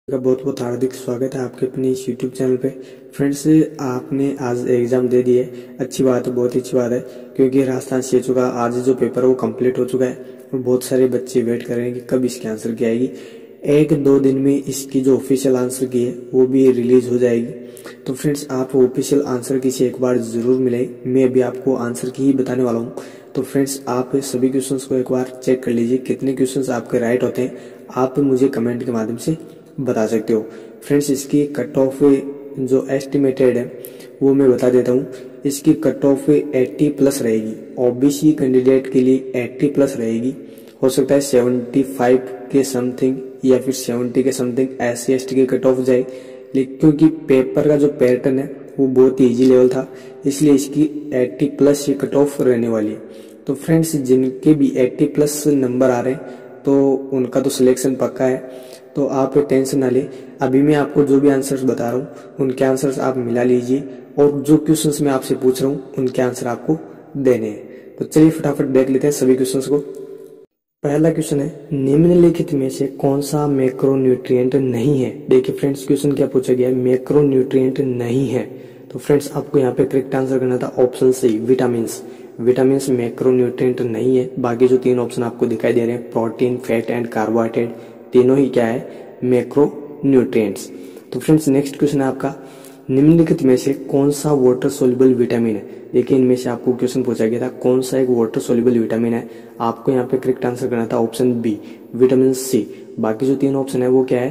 का बहुत बहुत हार्दिक स्वागत है आपके अपने इस यूट्यूब चैनल पे। फ्रेंड्स, आपने आज एग्जाम दे दिए, अच्छी बात है, बहुत अच्छी बात है, क्योंकि राजस्थान सीएचओ का आज जो पेपर है वो कंप्लीट हो चुका है और बहुत सारे बच्चे वेट कर रहे हैं कि कब इसकी आंसर की आएगी। एक दो दिन में इसकी जो ऑफिशियल आंसर की है वो भी रिलीज हो जाएगी। तो फ्रेंड्स, आप ऑफिशियल आंसर की से एक बार जरूर मिले। मैं अभी आपको आंसर की ही बताने वाला हूँ। तो फ्रेंड्स, आप सभी क्वेश्चंस को एक बार चेक कर लीजिए, कितने क्वेश्चंस आपके राइट होते हैं आप मुझे कमेंट के माध्यम से बता सकते हो। फ्रेंड्स, इसकी कट ऑफ जो एस्टिमेटेड है वो मैं बता देता हूँ। इसकी कट ऑफ 80 प्लस रहेगी। ओबीसी कैंडिडेट के लिए 80 प्लस रहेगी। हो सकता है 75 के समथिंग या फिर 70 के समथिंग SC ST की कट ऑफ जाए, लेकिन क्योंकि पेपर का जो पैटर्न है वो बहुत ही ईजी लेवल था, इसलिए इसकी 80 प्लस ये कट ऑफ रहने वाली है। तो फ्रेंड्स, जिनके भी 80 प्लस नंबर आ रहे हैं तो उनका तो सिलेक्शन पक्का है, तो आप टेंशन ना ले। अभी मैं आपको जो भी आंसर्स बता रहा हूँ उनके आंसर्स आप मिला लीजिए और जो क्वेश्चंस मैं आपसे पूछ रहा हूँ उनके आंसर आपको देने हैं। तो चलिए फटाफट देख लेते हैं सभी क्वेश्चंस को। पहला क्वेश्चन है, निम्नलिखित में से कौन सा मैक्रोन्यूट्रिएंट नहीं है। देखिए फ्रेंड्स, क्वेश्चन क्या पूछा गया है, मैक्रोन्यूट्रिएंट नहीं है। तो फ्रेंड्स, आपको यहाँ पे करेक्ट आंसर करना था option C, vitamins. Vitamins macronutrient नहीं है। बाकी जो तीन ऑप्शन आपको दिखाई दे रहे हैं, प्रोटीन, फैट एंड कार्बोहाइड्रेट, तीनों ही क्या है, मैक्रोन्यूट्रिएंट्स। तो फ्रेंड्स, नेक्स्ट क्वेश्चन है आपका, निम्नलिखित में से कौन सा वाटर सोल्युबल विटामिन है। देखिए, इनमें से आपको क्वेश्चन पूछा गया था कौन सा एक वाटर सोल्युबल विटामिन है। आपको यहाँ पे करेक्ट आंसर करना था ऑप्शन बी, विटामिन सी। बाकी जो तीन ऑप्शन है वो क्या है,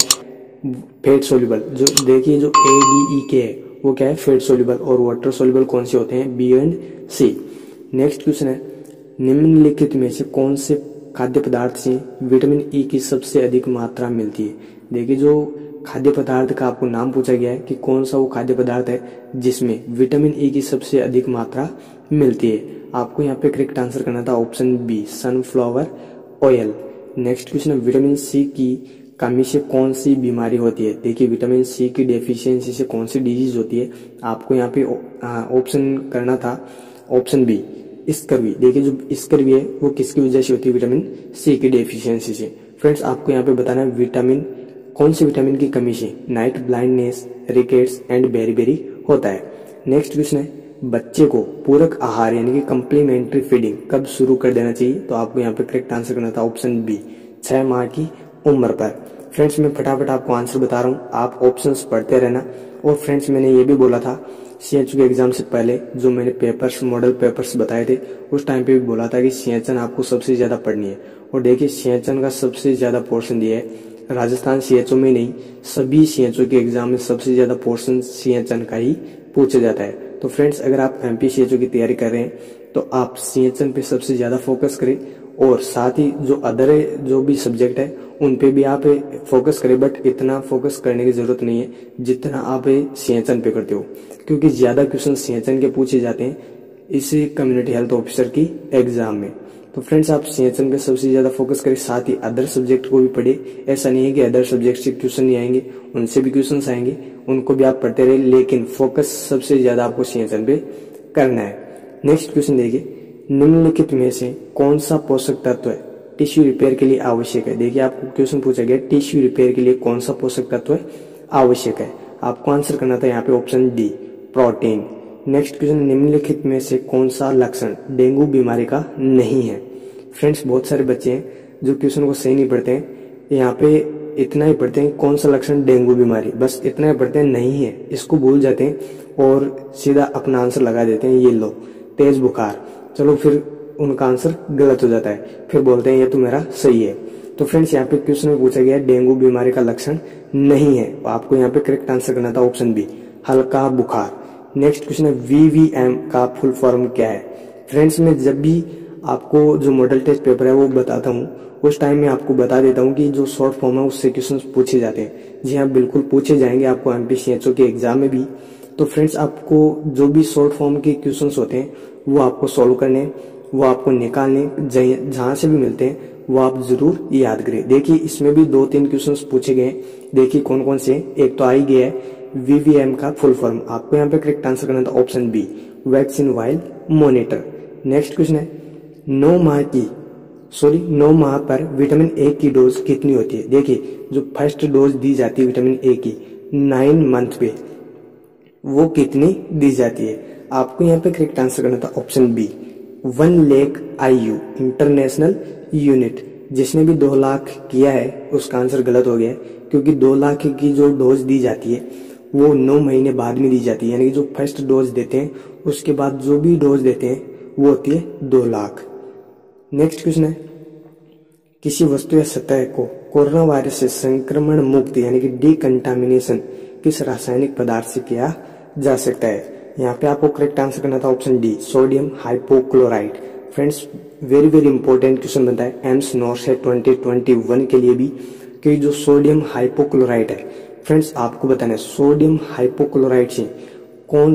फैट सोल्युबल। जो देखिए जो ADEK है वो क्या है, फैट सोल्युबल। और वाटर सोल्युबल कौन से होते हैं, B and C. Next question है, निम्नलिखित में से कौन से खाद्य पदार्थ से विटामिन ई की सबसे अधिक मात्रा मिलती है। देखिए, जो खाद्य पदार्थ का आपको नाम पूछा गया है कि कौन सा वो खाद्य पदार्थ है जिसमें विटामिन ई की सबसे अधिक मात्रा मिलती है। आपको यहाँ पे करेक्ट आंसर करना था option B, sunflower oil. Next question है, विटामिन सी की कमी से कौन सी बीमारी होती है। देखिए, विटामिन सी की डेफिशिएंसी से कौन सी डिजीज होती है। आपको यहाँ पे ऑप्शन करना था ऑप्शन बी, स्कर्वी। देखिए, जो स्कर्वी है वो किसकी वजह से होती है, विटामिन सी की डेफिशिएंसी से। फ्रेंड्स, आपको यहाँ पे बताना है विटामिन, कौन से विटामिन की कमी से night blindness, rickets and beriberi होता है। नेक्स्ट क्वेश्चन है, बच्चे को पूरक आहार यानी कि कम्प्लीमेंट्री फीडिंग कब शुरू कर देना चाहिए। तो आपको यहाँ पे करेक्ट आंसर करना था ऑप्शन बी, 6 माह की उम्र पर। फ्रेंड्स, मैं फटाफट आपको आंसर बता रहा हूँ, आप ऑप्शंस पढ़ते रहना। और फ्रेंड्स, मैंने ये भी बोला था सीएचओ के एग्जाम से पहले, जो मैंने पेपर्स, मॉडल पेपर्स बताए थे, उस टाइम पे भी बोला था कि सीएचएन आपको सबसे ज्यादा पढ़नी है। और देखिए, सीएचएन का सबसे ज्यादा पोर्शन दिया है। राजस्थान सीएचओ में नहीं, सभी सीएचओ के एग्जाम में सबसे ज्यादा पोर्शन सीएचएन का ही पूछा जाता है। तो फ्रेंड्स, अगर आप एमपी सीएचओ की तैयारी कर रहे हैं तो आप सीएचएन पे सबसे ज्यादा फोकस करें और साथ ही जो अदर जो भी सब्जेक्ट है उन पे भी आप फोकस करें, बट इतना फोकस करने की जरूरत नहीं है जितना आप सीएचएन पे करते हो, क्योंकि ज्यादा क्वेश्चन सीएचएन के पूछे जाते हैं इसी कम्युनिटी हेल्थ ऑफिसर की एग्जाम में। तो फ्रेंड्स, आप सीएचएन पे सबसे ज्यादा फोकस करें, साथ ही अदर सब्जेक्ट को भी पढ़े। ऐसा नहीं है कि अदर सब्जेक्ट से क्वेश्चन नहीं आएंगे, उनसे भी क्वेश्चन आएंगे, उनको भी आप पढ़ते रहे, लेकिन फोकस सबसे ज्यादा आपको सीएचएन पे करना है। नेक्स्ट क्वेश्चन देखिए, निम्नलिखित में से कौन सा पोषक तत्व है टिश्यू रिपेयर के लिए आवश्यक है। देखिए, आपको क्वेश्चन पूछा गया टिश्यू रिपेयर के लिए कौन सा पोषक तत्व आवश्यक है। आपको आंसर करना था यहाँ पे option D, protein. Next question, निम्नलिखित में से कौन सा लक्षण डेंगू बीमारी का नहीं है। फ्रेंड्स, बहुत सारे बच्चे हैं जो क्वेश्चन को सही नहीं पढ़ते हैं, यहाँ पे इतना ही पढ़ते हैं कौन सा लक्षण डेंगू बीमारी, बस इतना ही पढ़ते हैं, नहीं है इसको भूल जाते हैं और सीधा अपना आंसर लगा देते हैं, ये लो तेज बुखार। चलो, फिर उनका आंसर गलत हो जाता है, फिर बोलते हैं ये तो मेरा सही है। तो फ्रेंड्स, यहाँ पे क्वेश्चन में पूछा गया डेंगू बीमारी का लक्षण नहीं है, आपको यहाँ पे करेक्ट आंसर करना था ऑप्शन बी, हल्का बुखार। नेक्स्ट क्वेश्चन है, VVM का फुल फॉर्म क्या है। फ्रेंड्स, मैं जब भी आपको जो मॉडल टेस्ट पेपर है वो बताता हूँ उस टाइम में आपको बता देता हूँ कि जो शॉर्ट फॉर्म है उससे क्वेश्चन पूछे जाते हैं। जी हाँ, बिल्कुल पूछे जाएंगे आपको एमपीसीएचओ के एग्जाम में भी। तो फ्रेंड्स, आपको जो भी शॉर्ट फॉर्म के क्वेश्चन होते हैं वो आपको सॉल्व करने, वो आपको निकालने, जहां से भी मिलते हैं वो आप जरूर याद करें। देखिए, इसमें भी 2-3 क्वेश्चंस पूछे गए, देखिए कौन कौन से। एक तो आ ही गया है VVM का फुल फॉर्म, आपको यहाँ पे करेक्ट आंसर करना था option B, vaccine vial monitor. Next question है, 9 माह की सॉरी 9 माह पर विटामिन ए की डोज कितनी होती है। देखिए जो फर्स्ट डोज दी जाती है विटामिन ए की 9 मंथ पे, वो कितनी दी जाती है। आपको यहाँ पे करेक्ट आंसर करना था option B 1 lakh IU international unit. जिसने भी 2 लाख किया है उसका आंसर गलत हो गया है, क्योंकि 2 लाख की जो डोज दी जाती है वो 9 महीने बाद में दी जाती है, यानी कि जो फर्स्ट डोज देते हैं उसके बाद जो भी डोज देते हैं वो होती है 2 लाख। नेक्स्ट क्वेश्चन है, किसी वस्तु या सतह को कोरोना वायरस से संक्रमण मुक्त यानी कि डिकंटामिनेशन किस रासायनिक पदार्थ से किया जा सकता है। यहाँ पे आपको करेक्ट आंसर करना था option D sodium hypochloride. Friends very very important question बनता है एम्स नॉर्थ है 2021 के लिए भी, कि जो सोडियम हाइपोक्लोराइड है फ्रेंड्स आपको बताना है सोडियम हाइपोक्लोराइड से कौन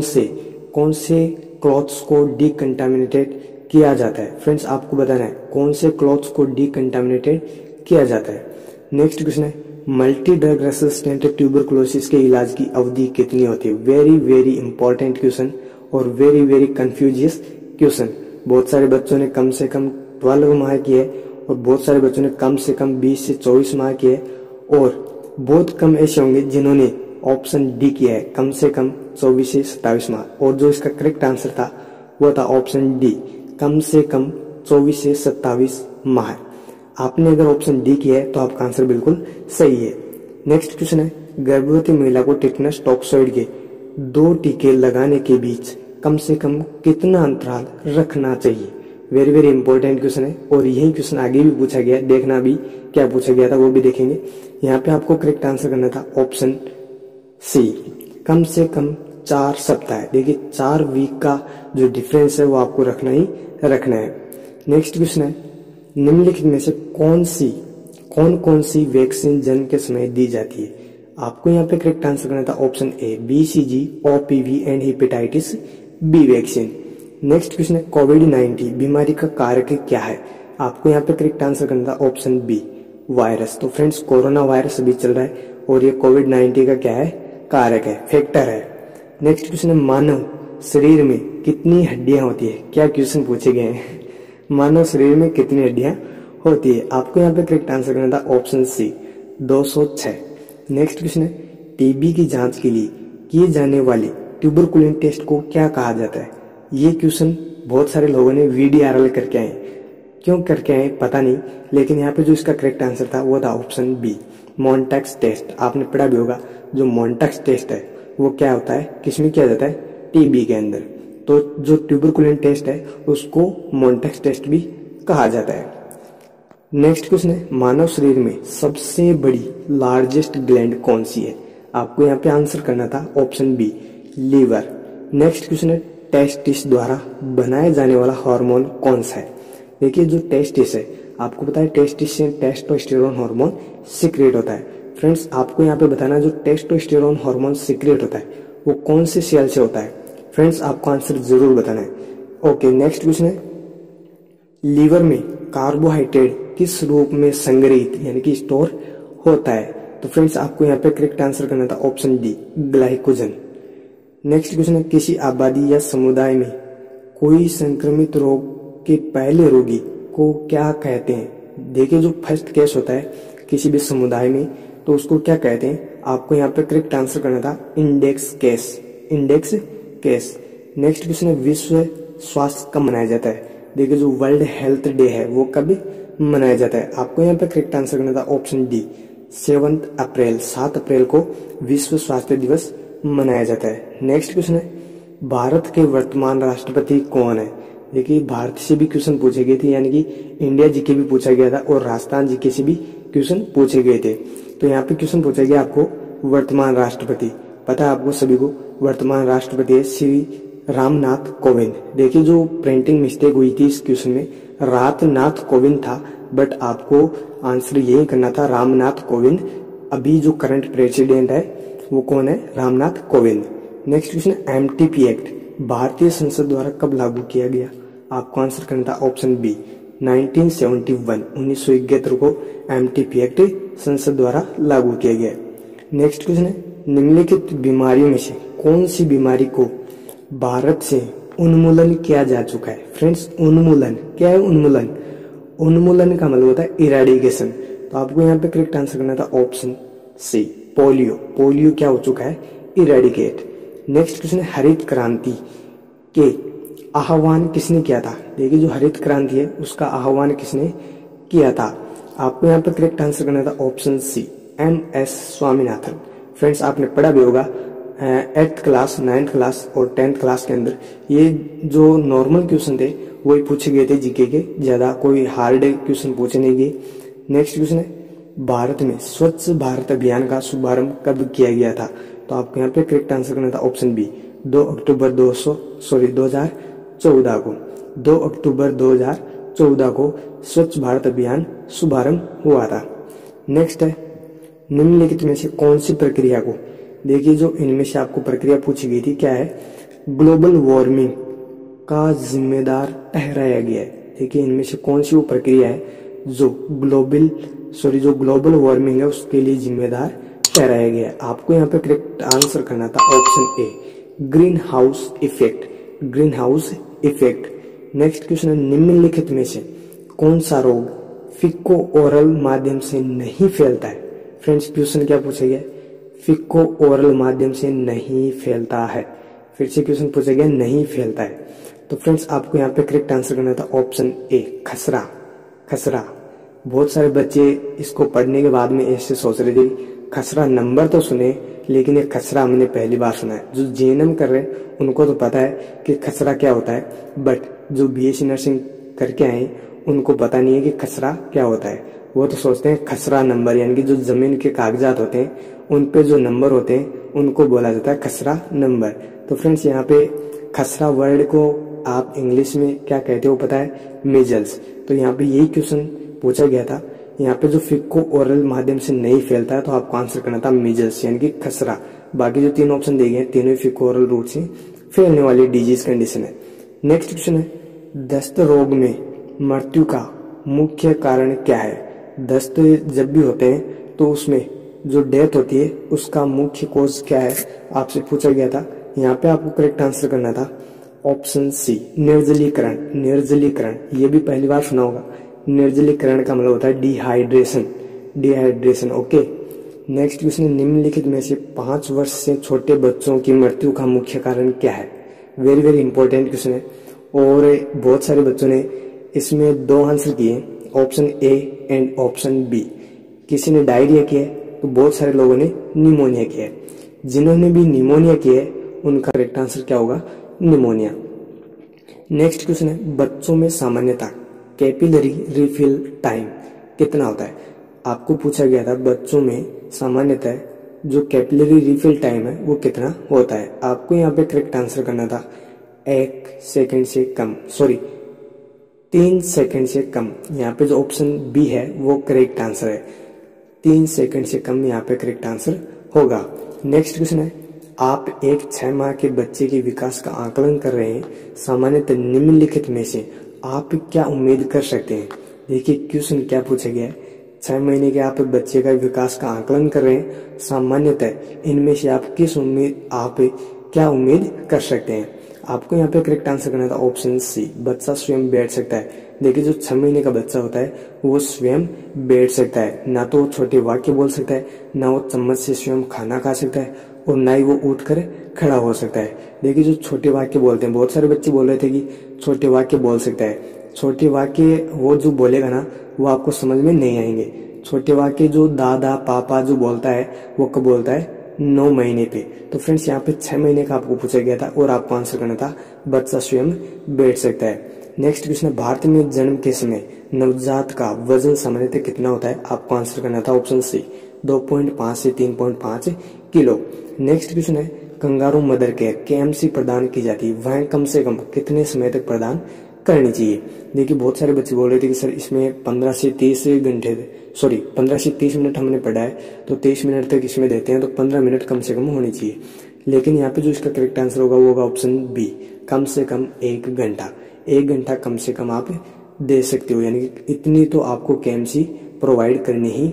से क्लॉथ्स को डिकंटामिनेटेड किया जाता है। फ्रेंड्स आपको बताना है कौन से क्लॉथ्स को डिकंटामिनेटेड किया जाता है। नेक्स्ट क्वेश्चन है, मल्टी ड्रग रेसिस्टेंट ट्यूबरकुलोसिस के इलाज की अवधि कितनी होती है। वेरी वेरी इंपॉर्टेंट क्वेश्चन और वेरी वेरी कंफ्यूजियस क्वेश्चन। बहुत सारे बच्चों ने कम से कम 12 माह किए और बहुत सारे बच्चों ने कम से कम 20 से 24 माह किए, और बहुत कम ऐसे होंगे जिन्होंने ऑप्शन डी किया है कम से कम 24 से 27 माह। और जो इसका करेक्ट आंसर था वो था ऑप्शन डी कम से कम 24 से 27 माह। आपने अगर ऑप्शन डी किया है तो आपका आंसर बिल्कुल सही है। नेक्स्ट क्वेश्चन है, गर्भवती महिला को टिटेनस टॉक्सॉइड के 2 टीके लगाने के बीच कम से कम कितना अंतराल रखना चाहिए। वेरी वेरी इंपॉर्टेंट क्वेश्चन है और यही क्वेश्चन आगे भी पूछा गया, देखना अभी क्या पूछा गया था वो भी देखेंगे। यहाँ पे आपको करेक्ट आंसर करना था ऑप्शन सी कम से कम 4 सप्ताह। देखिए 4 वीक का जो डिफरेंस है वो आपको रखना ही रखना है। नेक्स्ट क्वेश्चन है, निम्नलिखित में से कौन सी वैक्सीन जन्म के समय दी जाती है। आपको यहाँ पे करेक्ट आंसर करना था option A BCG OPV and hepatitis B vaccine. Next question है, कोविड-19 बीमारी का कारक क्या है। आपको यहाँ पे करेक्ट आंसर करना था ऑप्शन बी वायरस। तो फ्रेंड्स कोरोना वायरस अभी चल रहा है और ये कोविड-19 का क्या है कारक है, फैक्टर है। नेक्स्ट क्वेश्चन है, मानव शरीर में कितनी हड्डियां होती है। क्या क्वेश्चन पूछे गए हैं, मानव शरीर में कितनी हड्डियां होती है। आपको यहाँ पे करेक्ट आंसर करना था ऑप्शन सी 206। नेक्स्ट क्वेश्चन है, टीबी की जांच के लिए किए जाने वाले ट्यूबरकुलिन टेस्ट को क्या कहा जाता है। ये क्वेश्चन बहुत सारे लोगों ने VDRL करके आए, क्यों करके आए पता नहीं, लेकिन यहाँ पे जो इसका करेक्ट आंसर था वो था ऑप्शन बी मॉन्टेक्स टेस्ट। आपने पढ़ा भी होगा जो मॉन्टेक्स टेस्ट है वो क्या होता है, किसमें किया जाता है, टीबी के अंदर। तो जो ट्यूबरकुलिन टेस्ट है उसको मॉन्टेक्स टेस्ट भी कहा जाता है। नेक्स्ट क्वेश्चन है, मानव शरीर में सबसे बड़ी लार्जेस्ट ग्लैंड कौन सी है। आपको यहाँ पे आंसर करना था option B liver. Next question है, टेस्टिस द्वारा बनाया जाने वाला हार्मोन कौन सा है। देखिए जो टेस्टिस है आपको पता है टेस्टिस से टेस्टोस्टेरोन हार्मोन सीक्रेट होता है। फ्रेंड्स आपको यहाँ पे बताना जो टेस्टोस्टेरोन हार्मोन सीक्रेट होता है वो कौन से सेल से होता है। फ्रेंड्स आपको आंसर जरूर बताना है। ओके नेक्स्ट क्वेश्चन है, लीवर में कार्बोहाइड्रेट किस रूप में संग्रहित यानी कि स्टोर होता है। तो फ्रेंड्स आपको यहाँ पे करेक्ट आंसर करना था option D glycogen. Next question है, किसी आबादी या समुदाय में कोई संक्रमित रोग के पहले रोगी को क्या कहते हैं। देखिए जो फर्स्ट केस होता है किसी भी समुदाय में तो उसको क्या कहते हैं। आपको यहाँ पे करेक्ट आंसर करना था इंडेक्स केस। नेक्स्ट क्वेश्चन है, विश्व स्वास्थ्य कब मनाया जाता है। देखिए जो वर्ल्ड हेल्थ डे है वो कब मनाया जाता है। आपको यहाँ पे करेक्ट आंसर करना था ऑप्शन डी 7 अप्रैल 7 अप्रैल को विश्व स्वास्थ्य दिवस मनाया जाता है। नेक्स्ट क्वेश्चन है, भारत के वर्तमान राष्ट्रपति कौन है। देखिए भारत से भी क्वेश्चन पूछे गए थे, यानी कि इंडिया जीके भी पूछा गया था और राजस्थान जीके से भी क्वेश्चन पूछे गए थे। तो यहाँ पे क्वेश्चन पूछा गया आपको वर्तमान राष्ट्रपति, पता है आपको सभी को वर्तमान राष्ट्रपति है श्री रामनाथ कोविंद। देखिए जो प्रिंटिंग मिस्टेक हुई थी इस क्वेश्चन में रातनाथ कोविंद था, बट आपको आंसर यही करना था रामनाथ कोविंद। अभी जो करंट प्रेसिडेंट है वो कौन है, रामनाथ कोविंद। नेक्स्ट क्वेश्चन है, MTP एक्ट भारतीय संसद द्वारा कब लागू किया गया। आपको आंसर करना था ऑप्शन बी 1971 को MTP एक्ट संसद द्वारा लागू किया गया। नेक्स्ट क्वेश्चन है, निम्नलिखित बीमारियों में से कौन सी बीमारी को भारत से उन्मूलन किया जा चुका है। फ्रेंड्स उन्मूलन क्या है, उन्मूलन का मतलब होता है इरेडिकेशन। तो आपको यहाँ पे करेक्ट आंसर करना था ऑप्शन सी, पोलियो। पोलियो क्या हो चुका है, इरेडिकेट। नेक्स्ट क्वेश्चन है हरित क्रांति के आह्वान किसने किया था। देखिए जो हरित क्रांति है उसका आह्वान किसने किया था। आपको यहाँ पे करेक्ट आंसर करना था option C, MS Swaminathan. Friends आपने पढ़ा भी होगा 8th क्लास, 9th क्लास और 10th क्लास के अंदर ये जो नॉर्मल क्वेश्चन थे वही पूछे गए थे जीके के, ज्यादा कोई हार्ड क्वेश्चन पूछे नहीं गए। नेक्स्ट क्वेश्चन है भारत में स्वच्छ भारत अभियान का शुभारंभ कब किया गया था। तो आपको यहाँ पे करेक्ट आंसर करना था ऑप्शन बी, 2 अक्टूबर 2014 को। 2 अक्टूबर 2014 को स्वच्छ भारत अभियान शुभारंभ हुआ था। नेक्स्ट है निम्नलिखित में से कौन सी प्रक्रिया को, देखिए जो इनमें से आपको प्रक्रिया पूछी गई थी क्या है, ग्लोबल वार्मिंग का जिम्मेदार ठहराया गया है। देखिए इनमें से कौन सी वो प्रक्रिया है जो ग्लोबल वार्मिंग है उसके लिए जिम्मेदार ठहराया गया है। आपको यहाँ पे करेक्ट आंसर करना था ऑप्शन ए, green house effect. Green house effect. Next question है निम्नलिखित में से कौन सा रोग फिक्को ओरल माध्यम से नहीं फैलता है। फ्रेंड्स क्वेश्चन क्या पूछा गया, फिक्को ओरल माध्यम से नहीं फैलता है। फिर से क्वेश्चन पूछा गया नहीं फैलता है। तो फ्रेंड्स आपको यहाँ पे करेक्ट आंसर करना था ऑप्शन ए, खसरा। खसरा। बहुत सारे बच्चे इसको पढ़ने के बाद में ऐसे सोच रहे थे खसरा, नंबर तो सुने लेकिन ये खसरा हमने पहली बार सुना है। जो JNM कर रहे हैं उनको तो पता है कि खसरा क्या होता है, बट जो BSc नर्सिंग करके आए उनको पता नहीं है कि खसरा क्या होता है। वो तो सोचते हैं खसरा नंबर, यानी कि जो जमीन के कागजात होते हैं उन पे जो नंबर होते हैं उनको बोला जाता है खसरा नंबर। तो फ्रेंड्स यहाँ पे खसरा वर्ड को आप इंग्लिश में क्या कहते हो पता है, मेजल्स। तो यहाँ पे यही क्वेश्चन पूछा गया था। यहाँ पे जो फिक्को ओरल माध्यम से नहीं फैलता है तो आपको आंसर करना था मेजल्स यानी कि खसरा। बाकी जो 3 ऑप्शन दिए गए हैं तीनों फिक्को ओरल रूट से फैलने वाली डिजीज कंडीशन है। नेक्स्ट क्वेश्चन है दस्त रोग में मृत्यु का मुख्य कारण क्या है। दस्त जब भी होते हैं तो उसमें जो डेथ होती है उसका मुख्य कॉज क्या है आपसे पूछा गया था। यहाँ पे आपको करेक्ट आंसर करना था ऑप्शन सी, निर्जलीकरण। निर्जलीकरण ये भी पहली बार सुना होगा। निर्जलीकरण का मतलब होता है dehydration. Dehydration. Okay. Next question है निम्नलिखित में से 5 वर्ष से छोटे बच्चों की मृत्यु का मुख्य कारण क्या है। वेरी वेरी इंपॉर्टेंट क्वेश्चन है और बहुत सारे बच्चों ने इसमें 2 आंसर किए, option A and option B. किसी ने डायरिया किया है तो बहुत सारे लोगों ने निमोनिया किया है। जिन्होंने भी निमोनिया किया है उनका करेक्ट आंसर क्या होगा, निमोनिया। नेक्स्ट क्वेश्चन है बच्चों में सामान्यतः कैपिलरी रिफिल टाइम कितना होता है। आपको पूछा गया था बच्चों में सामान्यतः जो कैपिलरी रिफिल टाइम है वो कितना होता है। आपको यहाँ पे करेक्ट आंसर करना था 1 सेकंड से कम, 3 सेकंड से कम। यहाँ पे जो ऑप्शन बी है वो करेक्ट आंसर है, 3 सेकंड से कम यहाँ पे करेक्ट आंसर होगा। नेक्स्ट क्वेश्चन है आप एक 6 माह के बच्चे के विकास का आकलन कर रहे हैं, सामान्यतः निम्नलिखित में से आप क्या उम्मीद कर सकते हैं। देखिए क्वेश्चन क्या पूछा गया है, 6 महीने के आप बच्चे का विकास का आकलन कर रहे हैं, सामान्यतः इनमें से आप क्या उम्मीद कर सकते हैं। आपको यहाँ पे करेक्ट आंसर करना था ऑप्शन सी, बच्चा स्वयं बैठ सकता है। देखिए जो 6 महीने का बच्चा होता है वो स्वयं बैठ सकता है, ना तो वो छोटे वाक्य बोल सकता है, ना वो चम्मच से स्वयं खाना खा सकता है और ना ही वो उठकर खड़ा हो सकता है। देखिए जो छोटे वाक्य बोलते हैं, बहुत सारे बच्चे बोल रहे थे कि छोटे वाक्य बोल सकता है। छोटे वाक्य वो जो बोलेगा ना वो आपको समझ में नहीं आएंगे। छोटे वाक्य जो दादा पापा जो बोलता है वो कब बोलता है, 9 महीने पे। तो फ्रेंड्स यहाँ पे 6 महीने का आपको पूछा गया था और आपको आंसर करना था बच्चा स्वयं बैठ सकता है। नेक्स्ट क्वेश्चन, भारत में जन्म के समय नवजात का वजन सामान्यतः कितना होता है। आपको आंसर करना था ऑप्शन सी, 2.5 से 3.5 किलो। नेक्स्ट क्वेश्चन है कंगारू मदर केयर KMC प्रदान की जाती है, वह कम से कम कितने समय तक प्रदान करनी चाहिए। देखिए बहुत सारे बच्चे बोल रहे थे कि सर इसमें 15 से 30 मिनट हमने पढ़ा है तो 23 मिनट तक इसमें देते हैं, तो 15 मिनट कम से कम होनी चाहिए। लेकिन यहाँ पे जो इसका करेक्ट आंसर होगा वो होगा ऑप्शन बी, कम से कम 1 घंटा। 1 घंटा कम से कम आप दे सकते हो, यानी कि इतनी तो आपको KMC प्रोवाइड करनी ही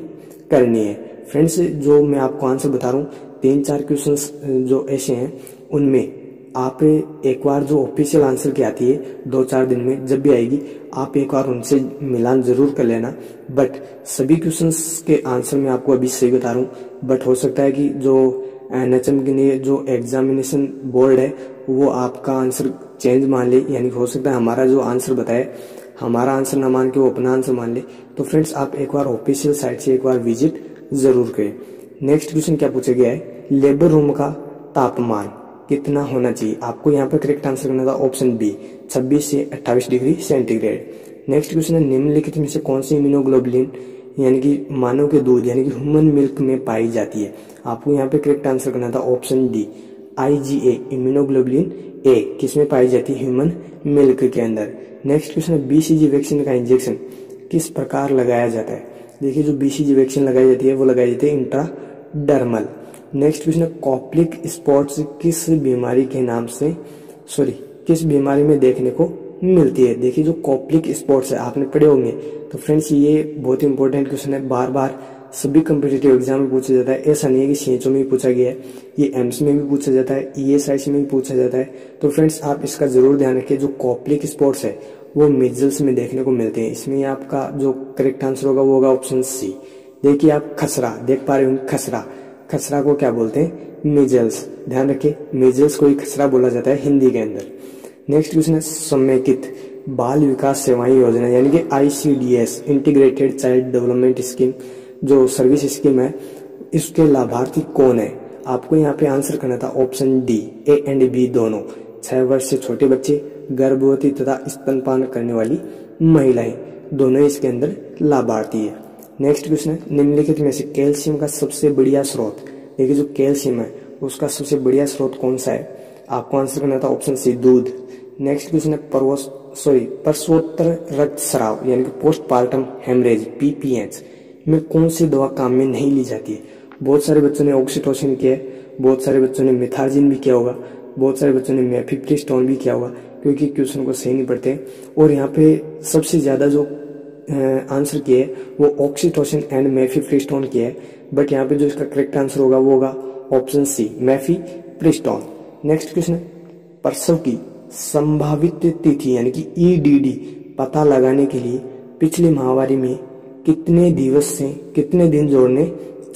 करनी है। फ्रेंड्स जो मैं आपको आंसर बता रहा हूँ 3-4 क्वेश्चंस जो ऐसे हैं उनमें आप एक बार जो ऑफिशियल आंसर की आती है 2-4 दिन में जब भी आएगी, आप एक बार उनसे मिलान जरूर कर लेना। बट सभी क्वेश्चंस के आंसर मैं आपको अभी सही बता रहा हूँ, बट हो सकता है कि जो एनएचएम के लिए जो एग्जामिनेशन बोर्ड है वो आपका आंसर चेंज मान ले, यानी हो सकता है हमारा जो आंसर बताए हमारा आंसर ना मान के वो अपना आंसर मान ले। तो फ्रेंड्स आप एक बार ऑफिशियल साइट से एक बार विजिट जरूर करें। नेक्स्ट क्वेश्चन क्या पूछा गया है, लेबर रूम का तापमान कितना होना चाहिए? आपको यहाँ पे करेक्ट आंसर करना था ऑप्शन बी 26 से 28 डिग्री सेंटीग्रेड। नेक्स्ट क्वेश्चन है, निम्नलिखित में से कौन सी इम्यूनोग्लोबुलिन यानी कि मानव के दूध यानी कि ह्यूमन मिल्क में पाई जाती है? आपको यहाँ पे करेक्ट आंसर करना था option D IgA immunoglobulin A किसमें पाई जाती है? ह्यूमन मिल्क के अंदर। नेक्स्ट क्वेश्चन है, BCG वैक्सीन का इंजेक्शन किस प्रकार लगाया जाता है? देखिए जो BCG वैक्सीन लगाई जाती है वो लगाई जाती है इंट्राडर्मल। नेक्स्ट क्वेश्चन है, कॉप्लिक स्पॉट्स किस बीमारी के नाम से किस बीमारी में देखने को मिलती है? देखिए जो कॉप्लिक स्पॉट्स है आपने पढ़े होंगे। तो फ्रेंड्स ये बहुत ही इंपॉर्टेंट क्वेश्चन है, बार बार सभी कम्पिटिटिव एग्जाम में पूछा जाता है। ऐसा नहीं है कि CHO में भी पूछा गया है, ये एम्स में भी पूछा जाता है, ESIC में भी पूछा जाता है। तो फ्रेंड्स आप इसका जरूर ध्यान रखिए, जो कॉप्लिक स्पॉट्स है वो मिजल्स में देखने को मिलते हैं। इसमें आपका जो करेक्ट आंसर होगा वो होगा ऑप्शन सी। देखिए आप खसरा देख पा रहे होंगे, खसरा को क्या बोलते हैं? मिजल्स। ध्यान रखिए मिजल्स को ही खसरा बोला जाता है हिंदी के अंदर। नेक्स्ट क्वेश्चन है, समेकित बाल विकास सेवाएं योजना यानी कि ICDS integrated child development scheme जो सर्विस स्कीम है, इसके लाभार्थी कौन है? आपको यहाँ पे आंसर करना था option D A and B दोनों। 6 वर्ष से छोटे बच्चे, गर्भवती तथा स्तनपान करने वाली महिलाएं, दोनों इसके अंदर लाभार्थी है। नेक्स्ट क्वेश्चन है, निम्नलिखित में से कैल्शियम का सबसे बढ़िया स्रोत, देखिए जो कैल्शियम है उसका सबसे बढ़िया स्रोत कौन सा है? आपको आंसर करना था ऑप्शन सी दूध। नेक्स्ट क्वेश्चन है, प्रसवोत्तर रक्तस्राव यानी कि पोस्टपार्टम हेमरेज PPH में कौन सी दवा काम में नहीं ली जाती है? बहुत सारे बच्चों ने ऑक्सीटोसिन किया है, बहुत सारे बच्चों ने मिथार्जिन भी किया होगा, बहुत सारे बच्चों ने मेफिप्रिस्टोन भी किया होगा, क्योंकि क्वेश्चन को सही नहीं पढ़ते। और यहाँ पे सबसे ज्यादा जो आंसर किए वो ऑक्सीटोसिन एंड मेफिप्रिस्टोन किया है, बट यहाँ पे जो इसका करेक्ट आंसर होगा वो होगा ऑप्शन सी मेफिप्रिस्टोन। नेक्स्ट क्वेश्चन है, प्रसव की संभावित तिथि यानी कि EDD पता लगाने के लिए पिछली माहवारी में कितने दिवस से कितने दिन जोड़ने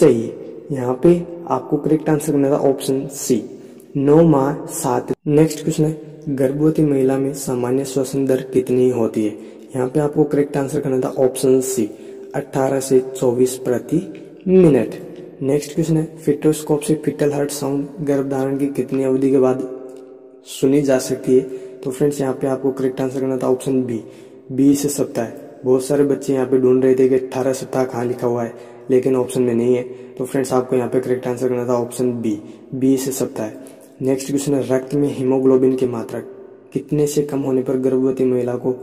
चाहिए? यहाँ पे आपको करेक्ट आंसर करना था ऑप्शन सी 9 माह 7। नेक्स्ट क्वेश्चन है, गर्भवती महिला में सामान्य श्वसन दर कितनी होती है? यहाँ पे आपको करेक्ट आंसर करना था ऑप्शन सी 18 से 24 प्रति मिनट। नेक्स्ट क्वेश्चन है, फिटोस्कोप से फिटल हार्ट साउंड गर्भधारण की कितनी अवधि के बाद सुनी जा सकती है? तो फ्रेंड्स यहाँ पे आपको करेक्ट आंसर करना था ऑप्शन बी 20 सप्ताह। बहुत सारे बच्चे यहाँ पे ढूंढ रहे थे कि 18 सप्ताह कहाँ लिखा हुआ है, लेकिन ऑप्शन में नहीं है। तो फ्रेंड्स आपको यहाँ पे करेक्ट आंसर करना था ऑप्शन बी 20 सप्ताह। नेक्स्ट क्वेश्चन है, रक्त में हीमोग्लोबिन की मात्रा कितने से कम होने पर गर्भवती महिला को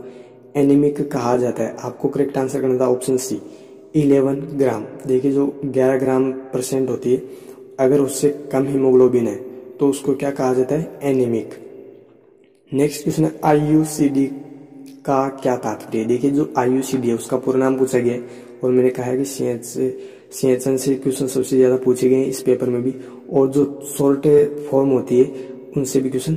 एनीमिक कहा जाता है? आपको करेक्ट आंसर करना था ऑप्शन सी 11 ग्राम। देखिए जो 11 ग्राम % होती है, अगर उससे कम हीमोग्लोबिन है तो उसको क्या कहा जाता है? एनीमिक। नेक्स्ट क्वेश्चन है, IUCD का क्या तात्पर्य? देखिए जो IUCD है उसका पूरा नाम पूछा गया है, और मैंने कहा है कि CHN से क्वेश्चन सबसे ज्यादा पूछे गए हैं इस पेपर में भी, और जो शॉर्ट फॉर्म होती है उनसे भी क्वेश्चन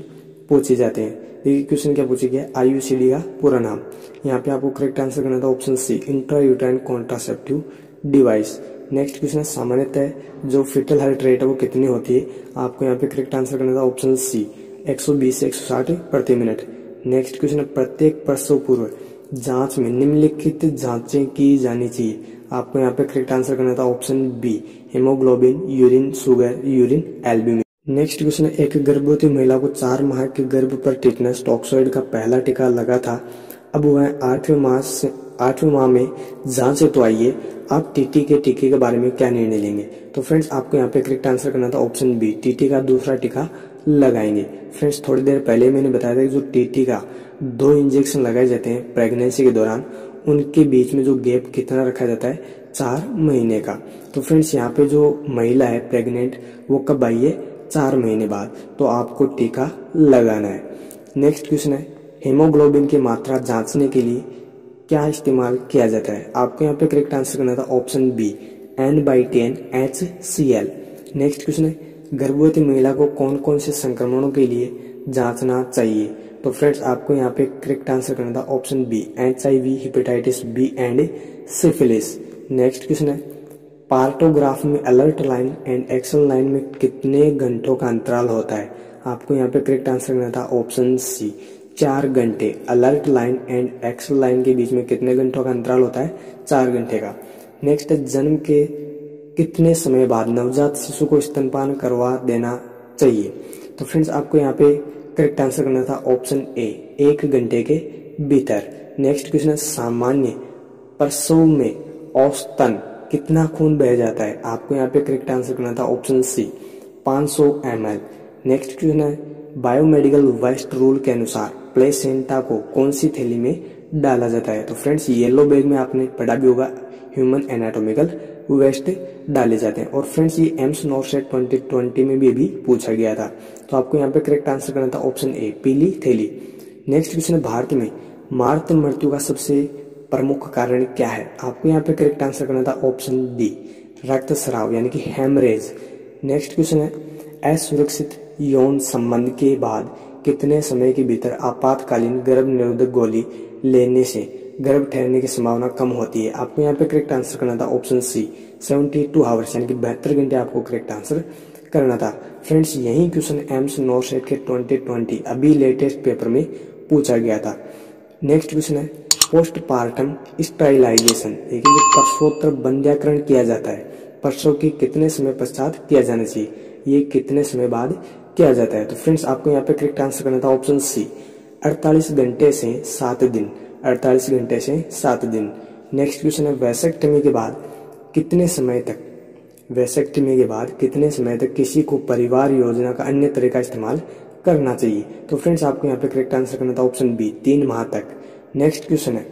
पूछे जाते हैं। देखिए क्वेश्चन क्या पूछे गया? IUCD का पूरा नाम। यहाँ पे आपको करेक्ट आंसर करना था option C intrauterine contraceptive device. Next question है, सामान्यतः जो फिटल हार्ट रेट है वो कितनी होती है? आपको यहाँ पे करेक्ट आंसर करना था ऑप्शन सी 120 से 160 प्रति मिनट। नेक्स्ट क्वेश्चन है, प्रत्येक प्रसव पूर्व जांच में निम्नलिखित जांचें की जानी चाहिए? आपको यहाँ पे करेक्ट आंसर करना था option B haemoglobin, urine sugar, urine albumin. Next question है, एक गर्भवती महिला को 4 माह के गर्भ पर टिटनस टॉक्सोइड का पहला टीका लगा था, अब वह 8वें माह में जांच से तो आइए, आप टीटी के टीके के बारे में क्या निर्णय लेंगे? तो फ्रेंड्स आपको यहाँ पे करेक्ट आंसर करना था ऑप्शन बी टीटी का दूसरा टीका लगाएंगे। फ्रेंड्स थोड़ी देर पहले मैंने बताया था कि जो टीटी का 2 इंजेक्शन लगाए जाते हैं प्रेगनेंसी के दौरान, उनके बीच में जो गैप कितना रखा जाता है? 4 महीने का। तो फ्रेंड्स यहाँ पे जो महिला है प्रेग्नेंट वो कब आई है? 4 महीने बाद, तो आपको टीका लगाना है। नेक्स्ट क्वेश्चन है, हीमोग्लोबिन की मात्रा जांचने के लिए क्या इस्तेमाल किया जाता है? आपको यहाँ पे करेक्ट आंसर करना था option B N/10 HCl। Next question है, गर्भवती महिला को कौन कौन से संक्रमणों के लिए जांचना चाहिए। तो फ्रेंड्स आपको यहाँ पे करेक्ट आंसर करना था option B, HIV, hepatitis B and syphilis. Next question है, पार्टोग्राफ में alert line and action line में कितने घंटों का अंतराल होता है? आपको यहाँ पे करेक्ट आंसर करना था ऑप्शन सी, 4 घंटे। Alert line and action line के बीच में कितने घंटों का अंतराल होता है? 4 घंटे का। नेक्स्ट है, जन्म के कितने समय बाद नवजात शिशु को स्तनपान करवा देना चाहिए? तो फ्रेंड्स आपको यहाँ पे करेक्ट आंसर करना था ऑप्शन ए, 1 घंटे के भीतर। नेक्स्ट क्वेश्चन है, सामान्य प्रसव में औसतन कितना खून बह जाता है? आपको यहाँ पे करेक्ट आंसर करना था option C, 500 ml। Next question है, बायोमेडिकल वेस्ट रूल के अनुसार प्लेसेंटा को कौन सी थैली में डाला जाता है? तो फ्रेंड्स येलो बैग में आपने पढ़ा भी होगा, ह्यूमन एनाटॉमिकल वेस्ट डाले जाते हैं। और फ्रेंड्स ये एम्स नॉर्सेट 2020 में भी पूछा गया था। तो आपको यहाँ पे करेक्ट आंसर करना था ऑप्शन ए, पीली थैली। नेक्स्ट क्वेश्चन है, भारत में मातृ मृत्यु का सबसे प्रमुख कारण क्या है? आपको यहाँ पे करेक्ट आंसर करना था ऑप्शन डी, रक्तस्राव यानी कि हेमरेज। नेक्स्ट क्वेश्चन है, असुरक्षित यौन संबंध के बाद कितने समय के भीतर आपातकालीन गर्भ निरोधक गोली लेने से गर्भ ठहरने की संभावना कम होती है? आपको यहाँ पे करेक्ट आंसर करना था ऑप्शन सी, 72 आवर्स यानी कि 72 घंटे आपको करेक्ट आंसर करना था। फ्रेंड्स यही क्वेश्चन एम्स नॉर्सेट के 2020 अभी लेटेस्ट पेपर में पूछा गया था। नेक्स्ट क्वेश्चन है, पोस्टपार्टम स्टरलाइजेशन, देखिए जो प्रसवोत्तर बंध्याकरण किया जाता है प्रसव के कितने समय पश्चात किया जाना चाहिए? ये कितने समय बाद किया जाता है? तो फ्रेंड्स आपको यहाँ पे करेक्ट आंसर करना था ऑप्शन सी, 48 घंटे से 7 दिन। 48 घंटे से 7 दिन। नेक्स्ट क्वेश्चन है, वैसेक्टमी के बाद कितने समय तक किसी को परिवार योजना का अन्य तरीका इस्तेमाल करना चाहिए? तो फ्रेंड्स आपको यहाँ पे करेक्ट आंसर करना था ऑप्शन बी, 3 माह तक। नेक्स्ट क्वेश्चन है,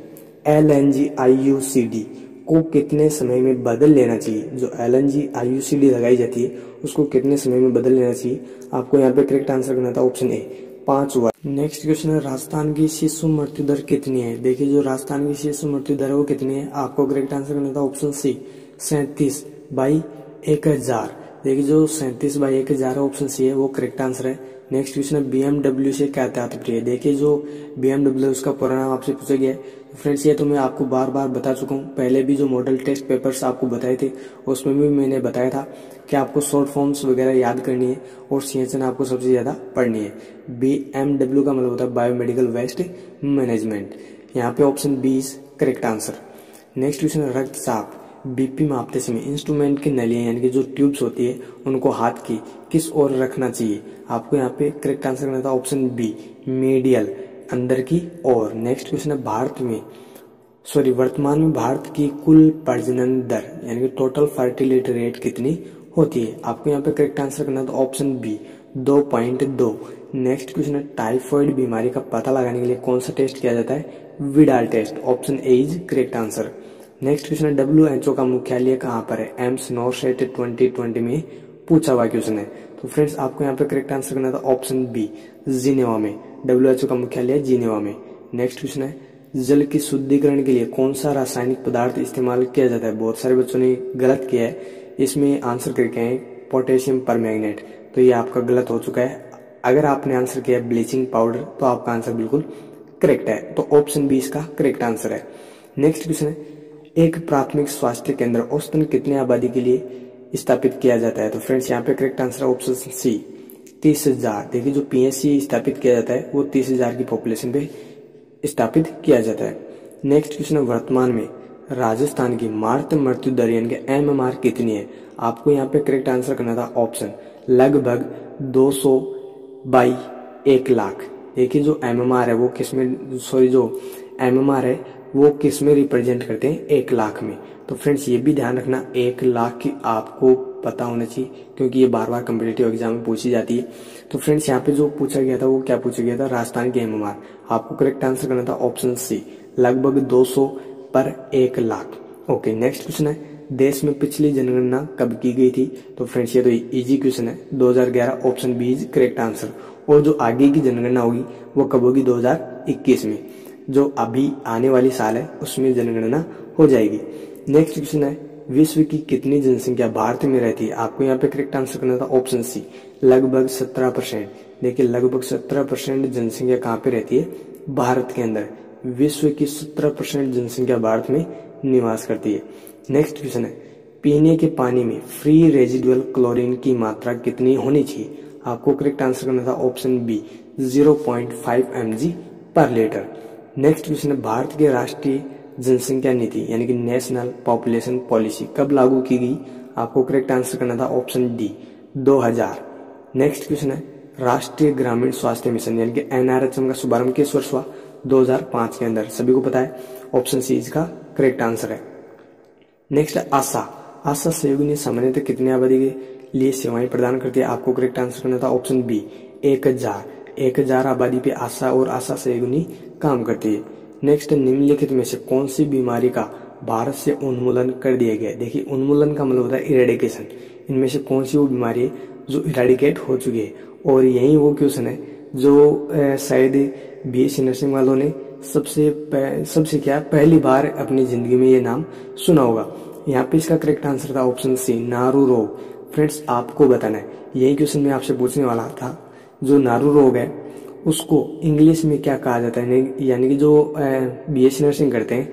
LNG IUCD को कितने समय में बदल लेना चाहिए? जो LNG IUCD लगाई जाती है उसको कितने समय में बदल लेना चाहिए? आपको यहाँ पे करेक्ट आंसर करना था ऑप्शन ए, 5 वर्ष। नेक्स्ट क्वेश्चन है, राजस्थान की शिशु मृत्यु दर कितनी है? देखिए जो राजस्थान की शिशु मृत्यु दर है वो कितनी है? आपको करेक्ट आंसर करना था ऑप्शन सी, 37/1000। देखिए जो 37/1000 है ऑप्शन सी है वो करेक्ट आंसर है। नेक्स्ट क्वेश्चन है, BMW से क्या तात्पर्य है? देखिए जो BMW है उसका पूरा नाम आपसे पूछा गया है। फ्रेंड्स ये तो मैं आपको बार बार बता चुका हूँ, पहले भी जो मॉडल टेस्ट पेपर्स आपको बताए थे उसमें भी मैंने बताया था कि आपको शॉर्ट फॉर्म्स वगैरह याद करनी है और CHN आपको सबसे ज्यादा पढ़नी है। BMW का मतलब होता है बायोमेडिकल वेस्ट मैनेजमेंट। यहाँ पे option B is correct answer. Next question है, रक्तचाप BP मापते समय इंस्ट्रूमेंट की नलियां यानी कि जो ट्यूब्स होती है उनको हाथ की किस ओर रखना चाहिए? आपको यहाँ पे करेक्ट आंसर करना था ऑप्शन बी, मीडियल, अंदर की ओर। नेक्स्ट क्वेश्चन है, वर्तमान में भारत की कुल प्रजनन दर यानी कि टोटल फर्टिलिटी रेट कितनी होती है? आपको यहाँ पे करेक्ट आंसर करना था ऑप्शन बी, 2.2। नेक्स्ट क्वेश्चन है, टाइफॉइड बीमारी का पता लगाने के लिए कौन सा टेस्ट किया जाता है? Widal test. Option A is correct answer. Next question है, WHO का मुख्यालय कहाँ पर है? एम्स नॉर्सेट 2020 में पूछा हुआ क्वेश्चन है। तो फ्रेंड्स आपको यहाँ पे करेक्ट आंसर करना था ऑप्शन बी, जिनेवा में। WHO का मुख्यालय जिनेवा में। नेक्स्ट क्वेश्चन है, जल की शुद्धिकरण के लिए कौन सा रासायनिक पदार्थ इस्तेमाल किया जाता है? बहुत सारे बच्चों ने गलत किया है, इसमें आंसर करके हैं पोटेशियम परमैंगनेट, तो ये आपका गलत हो चुका है। अगर आपने आंसर किया ब्लीचिंग पाउडर तो आपका आंसर बिल्कुल करेक्ट है, तो ऑप्शन बी इसका करेक्ट आंसर है। नेक्स्ट क्वेश्चन है, एक प्राथमिक स्वास्थ्य केंद्र औसतन कितने आबादी के लिए स्थापित किया जाता है? तो फ्रेंड्स यहाँ पे करेक्ट आंसर है ऑप्शन सी, 30,000। देखिए जो PSC स्थापित किया जाता है वो 30,000 की पॉपुलेशन पे स्थापित किया जाता है। नेक्स्ट क्वेश्चन है, वर्तमान में राजस्थान की मातृ मृत्यु दर यानी कि MMR कितनी है? आपको यहाँ पे करेक्ट आंसर करना था ऑप्शन लगभग 200/1,00,000। देखिए जो MMR है वो किस में रिप्रेजेंट करते हैं? 1,00,000 में। तो फ्रेंड्स ये भी ध्यान रखना 1,00,000 की आपको पता होना चाहिए क्योंकि ये बार बार कम्पिटिटिव एग्जाम में पूछी जाती है। तो फ्रेंड्स यहाँ पे जो पूछा गया था वो क्या पूछा गया था? राजस्थान की MMR। आपको करेक्ट आंसर करना था ऑप्शन सी, लगभग 200/1,00,000। ओके, नेक्स्ट क्वेश्चन है, देश में पिछली जनगणना कब की गई थी? तो फ्रेंड्स ये तो इजी क्वेश्चन है, 2011। Option B is correct answer. और जो आगे की जनगणना होगी वो कब होगी? 2021 में। जो अभी आने वाली साल है उसमें जनगणना हो जाएगी। नेक्स्ट क्वेश्चन है, विश्व की कितनी जनसंख्या भारत में रहती है? आपको यहाँ पे करेक्ट आंसर करना था ऑप्शन सी, लगभग 17%। देखिए लगभग 17% जनसंख्या कहाँ पे रहती है? भारत के अंदर। विश्व की 17% जनसंख्या भारत में निवास करती है। नेक्स्ट क्वेश्चन है, पीने के पानी में फ्री रेजिडुअल क्लोरीन की मात्रा कितनी होनी चाहिए? आपको करेक्ट आंसर करना था ऑप्शन बी, 0.5 mg पर लीटर। नेक्स्ट क्वेश्चन है, भारत के राष्ट्रीय जनसंख्या नीति यानी कि नेशनल पॉपुलेशन पॉलिसी कब लागू की गई? आपको करेक्ट आंसर करना था ऑप्शन डी, 2000। नेक्स्ट क्वेश्चन है, राष्ट्रीय ग्रामीण स्वास्थ्य मिशन यानी कि NRHM का शुभारंभ किस वर्ष हुआ? 2005 के अंदर। सभी को पता है, ऑप्शन सी इसका करेक्ट आंसर है। नेक्स्ट है आशा। आशा सहयोगिनी सामान्यतः कितनी आबादी के लिए सेवाएं प्रदान करती है? आपको करेक्ट आंसर करना था ऑप्शन बी, 1000 आबादी पे आशा और आशा सहयोगिनी काम करती है। नेक्स्ट, निम्नलिखित में से कौन सी बीमारी का भारत से उन्मूलन कर दिया गया? देखिए उन्मूलन का मतलब होता है इरेडिकेशन। इनमें से कौन सी वो बीमारी है जो इरेडिकेट हो चुकी है? और यही वो क्वेश्चन है जो शायद BSc नर्सिंग वालों ने सबसे क्या पहली बार अपनी जिंदगी में ये नाम सुना होगा। यहाँ पे इसका करेक्ट आंसर था ऑप्शन सी, नारू रोग। फ्रेंड्स आपको बताना है, यही क्वेश्चन मैं आपसे पूछने वाला था, जो नारू रोग है उसको इंग्लिश में क्या कहा जाता है? यानी कि जो BSc नर्सिंग करते हैं